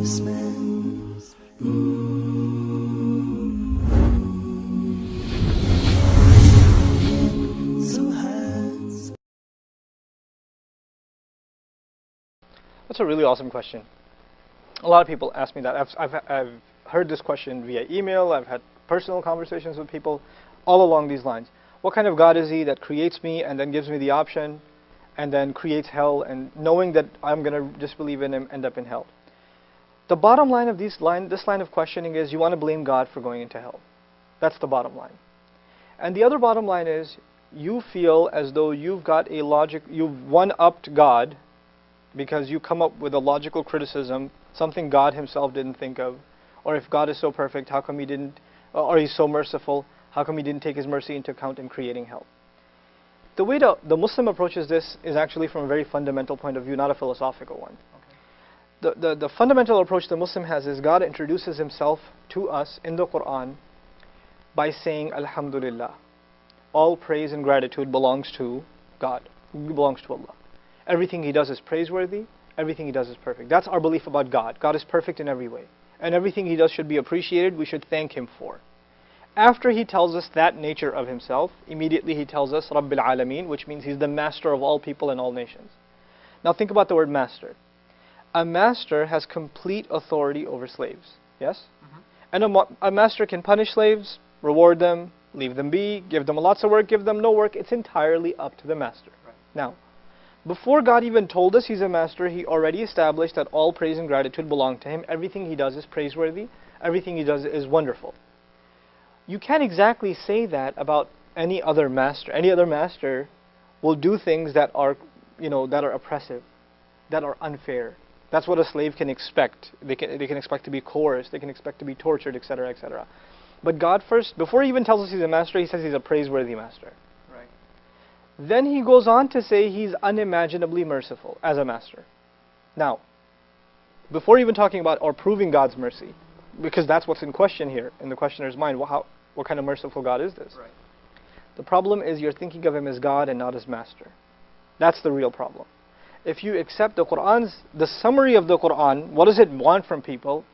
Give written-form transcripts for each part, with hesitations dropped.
That's a really awesome question. A lot of people ask me that. I've heard this question via email. I've had personal conversations with people all along these lines. What kind of God is He that creates me and then gives me the option and then creates hell, and knowing that I'm going to disbelieve in Him, end up in hell? The bottom line of this line of questioning is you want to blame God for going into hell. That's the bottom line. And the other bottom line is you feel as though you've got a logic, you've one-upped God because you come up with a logical criticism, something God Himself didn't think of. Or if God is so perfect, how come He didn't, or He's so merciful, how come He didn't take His mercy into account in creating hell? The way the Muslim approaches this is actually from a very fundamental point of view, not a philosophical one. Okay. The fundamental approach the Muslim has is God introduces Himself to us in the Quran by saying, Alhamdulillah. All praise and gratitude belongs to God, belongs to Allah. Everything He does is praiseworthy, everything He does is perfect. That's our belief about God. God is perfect in every way. And everything He does should be appreciated, we should thank Him for. After He tells us that nature of Himself, immediately He tells us Rabbil Alameen, which means He's the master of all people and all nations. Now think about the word master. A master has complete authority over slaves, yes? And a master can punish slaves, reward them, leave them be, give them lots of work, give them no work. It's entirely up to the master. Right. Now, before God even told us He's a master, He already established that all praise and gratitude belong to Him. Everything He does is praiseworthy. Everything He does is wonderful. You can't exactly say that about any other master. Any other master will do things that are, that are oppressive, that are unfair. That's what a slave can expect. They can expect to be coerced. They can expect to be tortured, etc., etc. But God first, before He even tells us He's a master, He says He's a praiseworthy master. Right. Then He goes on to say He's unimaginably merciful as a master. Now, before even talking about or proving God's mercy, because that's what's in question here in the questioner's mind, what kind of merciful God is this? Right. The problem is you're thinking of Him as God and not as master. That's the real problem. If you accept the summary of the Quran, what does it want from people?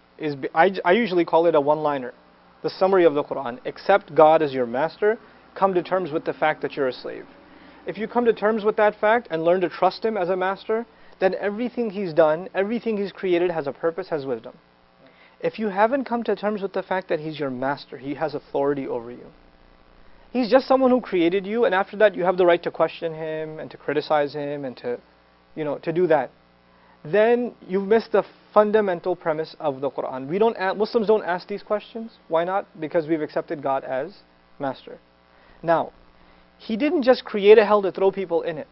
I usually call it a one-liner. The summary of the Quran: accept God as your master, come to terms with the fact that you're a slave. If you come to terms with that fact and learn to trust Him as a master, then everything He's done, everything He's created has a purpose, has wisdom. If you haven't come to terms with the fact that He's your master, He has authority over you. He's just someone who created you, and after that you have the right to question Him and to criticize Him and to do that. Then you've missed the fundamental premise of the Quran. Muslims don't ask these questions. Why not? Because we've accepted God as master. Now, He didn't just create a hell to throw people in it.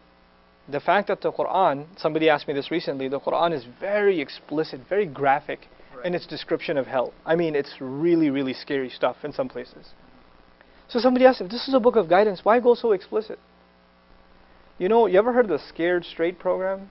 The fact that the Quran, somebody asked me this recently, the Quran is very explicit, very graphic in its description of hell. I mean, it's really, really scary stuff in some places. So somebody asked, if this is a book of guidance, why go so explicit? You ever heard of the Scared Straight program?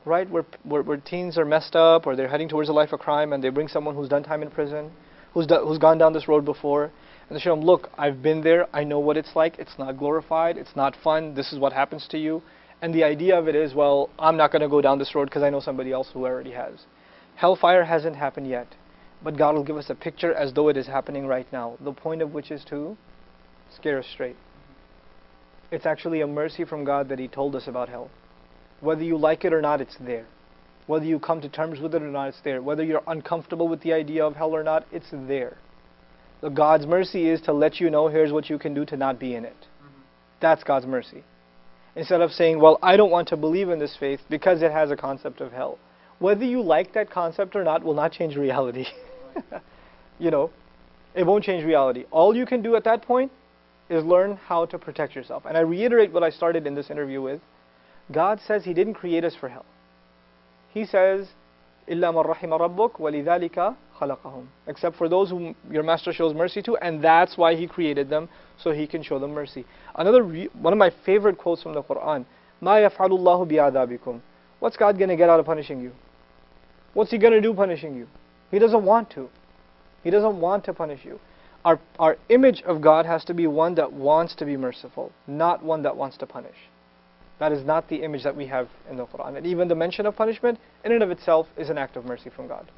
Right, where teens are messed up or they're heading towards a life of crime, and they bring someone who's done time in prison, who's gone down this road before, and they show them, look, I've been there, I know what it's like, it's not glorified, it's not fun, this is what happens to you. And the idea of it is, well, I'm not going to go down this road because I know somebody else who already has. Hellfire hasn't happened yet, but God will give us a picture as though it is happening right now, the point of which is to scare us straight. It's actually a mercy from God that He told us about hell. Whether you like it or not, it's there. Whether you come to terms with it or not, it's there. Whether you're uncomfortable with the idea of hell or not, it's there. So God's mercy is to let you know, here's what you can do to not be in it. That's God's mercy. Instead of saying, well, I don't want to believe in this faith because it has a concept of hell. Whether you like that concept or not will not change reality. It won't change reality. All you can do at that point is learn how to protect yourself. And I reiterate what I started in this interview with. God says He didn't create us for hell. He says, إِلَّا مَنْ رَحِمَ رَبُّكَ وَلِذَلِكَ خَلَقَهُم. Except for those whom your master shows mercy to, and that's why He created them, so He can show them mercy. One of my favorite quotes from the Quran, مَا يَفْعَلُ اللَّهُ بِعَذَابِكُمْ. What's God going to get out of punishing you? What's He going to do punishing you? He doesn't want to. He doesn't want to punish you. Our image of God has to be one that wants to be merciful, not one that wants to punish. That is not the image that we have in the Quran. And even the mention of punishment, in and of itself, is an act of mercy from God.